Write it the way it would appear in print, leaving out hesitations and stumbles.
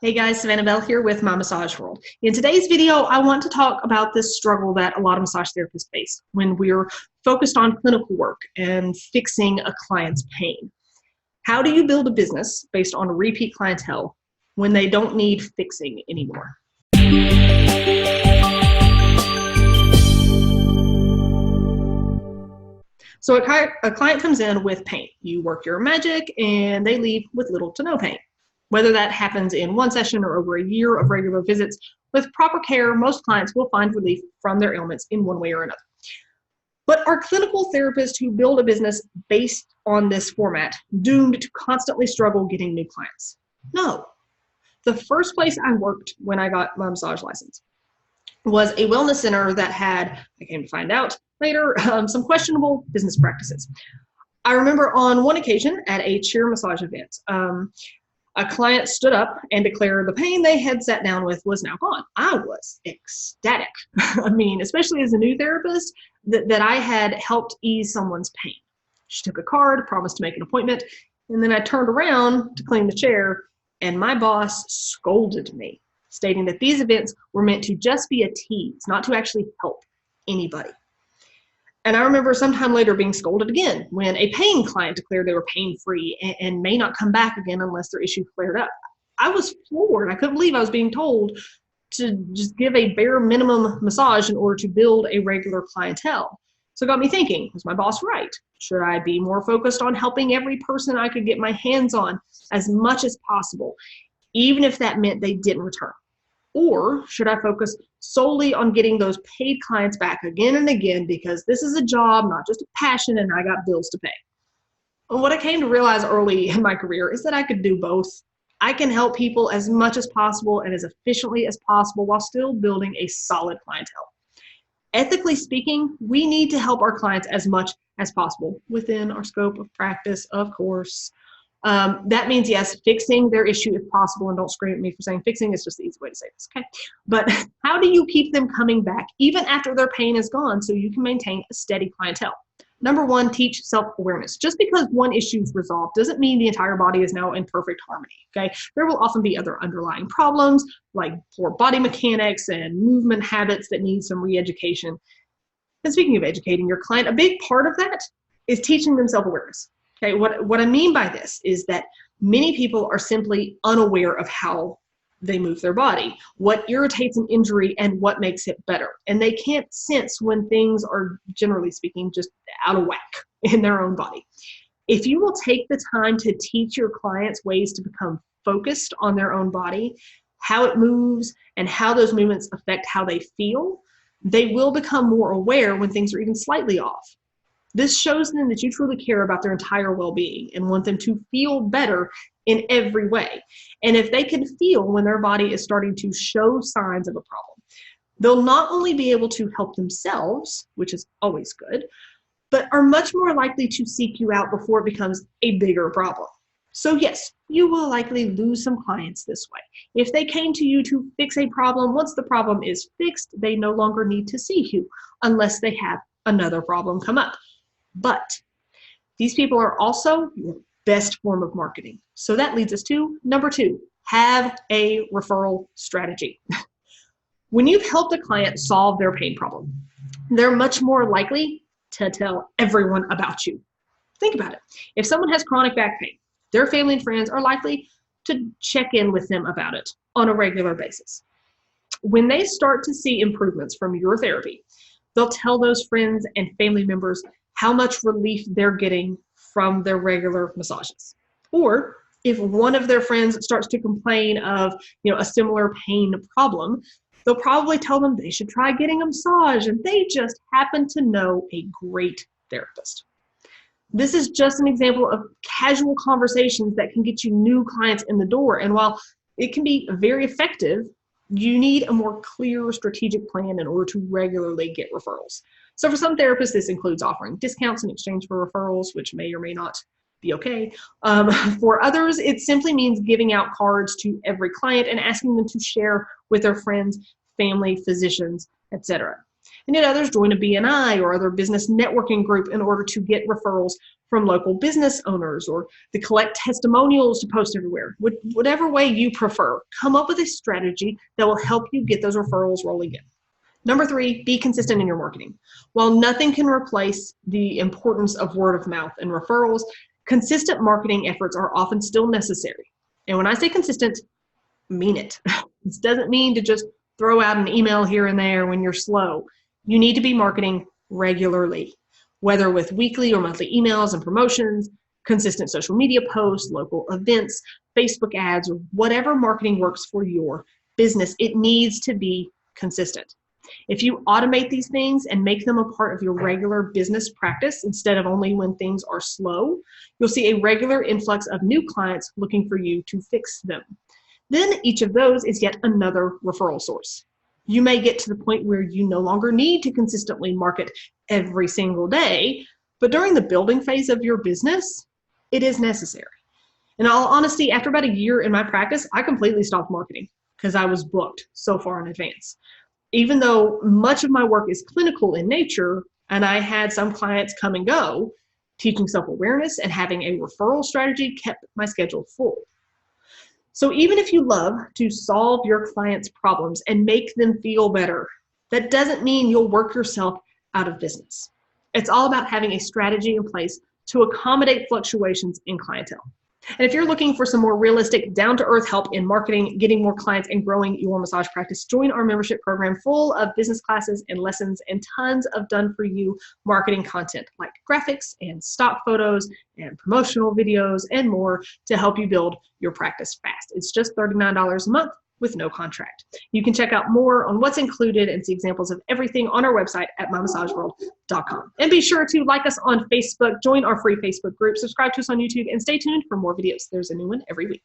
Hey guys, Savannah Bell here with My Massage World. In today's video, I want to talk about this struggle that a lot of massage therapists face when we're focused on clinical work and fixing a client's pain. How do you build a business based on repeat clientele when they don't need fixing anymore? So a client comes in with pain. You work your magic and they leave with little to no pain. Whether that happens in one session or over a year of regular visits, with proper care, most clients will find relief from their ailments in one way or another. But are clinical therapists who build a business based on this format doomed to constantly struggle getting new clients? No. The first place I worked when I got my massage license was a wellness center that had, I came to find out later, some questionable business practices. I remember on one occasion at a cheer massage event, a client stood up and declared the pain they had sat down with was now gone. I was ecstatic. I mean, especially as a new therapist, that I had helped ease someone's pain. She took a card, promised to make an appointment, and then I turned around to clean the chair, and my boss scolded me, stating that these events were meant to just be a tease, not to actually help anybody. And I remember sometime later being scolded again when a paying client declared they were pain-free and may not come back again unless their issue flared up. I was floored. I couldn't believe I was being told to just give a bare minimum massage in order to build a regular clientele. So it got me thinking, was my boss right? Should I be more focused on helping every person I could get my hands on as much as possible, even if that meant they didn't return? Or should I focus solely on getting those paid clients back again and again because this is a job, not just a passion, and I got bills to pay? And what I came to realize early in my career is that I could do both. I can help people as much as possible and as efficiently as possible while still building a solid clientele. Ethically speaking, we need to help our clients as much as possible within our scope of practice, of course. That means, yes, fixing their issue if possible, and don't scream at me for saying fixing is just the easy way to say this, okay? But how do you keep them coming back even after their pain is gone so you can maintain a steady clientele? Number one, teach self-awareness. Just because one issue is resolved doesn't mean the entire body is now in perfect harmony, okay? There will often be other underlying problems like poor body mechanics and movement habits that need some re-education. And speaking of educating your client, a big part of that is teaching them self-awareness. Okay, what I mean by this is that many people are simply unaware of how they move their body, what irritates an injury and what makes it better. And they can't sense when things are, generally speaking, just out of whack in their own body. If you will take the time to teach your clients ways to become focused on their own body, how it moves, and how those movements affect how they feel, they will become more aware when things are even slightly off. This shows them that you truly care about their entire well-being and want them to feel better in every way. And if they can feel when their body is starting to show signs of a problem, they'll not only be able to help themselves, which is always good, but are much more likely to seek you out before it becomes a bigger problem. So yes, you will likely lose some clients this way. If they came to you to fix a problem, once the problem is fixed, they no longer need to see you unless they have another problem come up. But these people are also your best form of marketing. So that leads us to number two, have a referral strategy. When you've helped a client solve their pain problem, they're much more likely to tell everyone about you. Think about it. If someone has chronic back pain, their family and friends are likely to check in with them about it on a regular basis. When they start to see improvements from your therapy, they'll tell those friends and family members how much relief they're getting from their regular massages. Or if one of their friends starts to complain of, a similar pain problem, they'll probably tell them they should try getting a massage and they just happen to know a great therapist. This is just an example of casual conversations that can get you new clients in the door. And while it can be very effective, you need a more clear strategic plan in order to regularly get referrals. So for some therapists, this includes offering discounts in exchange for referrals, which may or may not be okay. For others, it simply means giving out cards to every client and asking them to share with their friends, family, physicians, etc. And yet others join a BNI or other business networking group in order to get referrals from local business owners or the collect testimonials to post everywhere. Whatever way you prefer, come up with a strategy that will help you get those referrals rolling in. Number 3, be consistent in your marketing. While nothing can replace the importance of word of mouth and referrals, consistent marketing efforts are often still necessary. And when I say consistent, mean it. This doesn't mean to just throw out an email here and there when you're slow. You need to be marketing regularly, whether with weekly or monthly emails and promotions, consistent social media posts, local events, Facebook ads, or whatever marketing works for your business. It needs to be consistent. If you automate these things and make them a part of your regular business practice instead of only when things are slow, you'll see a regular influx of new clients looking for you to fix them. Then each of those is yet another referral source. You may get to the point where you no longer need to consistently market every single day, but during the building phase of your business, it is necessary. In all honesty, after about a year in my practice, I completely stopped marketing because I was booked so far in advance. Even though much of my work is clinical in nature, and I had some clients come and go, teaching self-awareness and having a referral strategy kept my schedule full. So even if you love to solve your clients' problems and make them feel better, that doesn't mean you'll work yourself out of business. It's all about having a strategy in place to accommodate fluctuations in clientele. And if you're looking for some more realistic, down-to-earth help in marketing, getting more clients, and growing your massage practice, join our membership program full of business classes and lessons and tons of done-for-you marketing content like graphics and stock photos and promotional videos and more to help you build your practice fast. It's just $39 a month with no contract. You can check out more on what's included and see examples of everything on our website at mymassageworld.com. And be sure to like us on Facebook, join our free Facebook group, subscribe to us on YouTube, and stay tuned for more videos. There's a new one every week.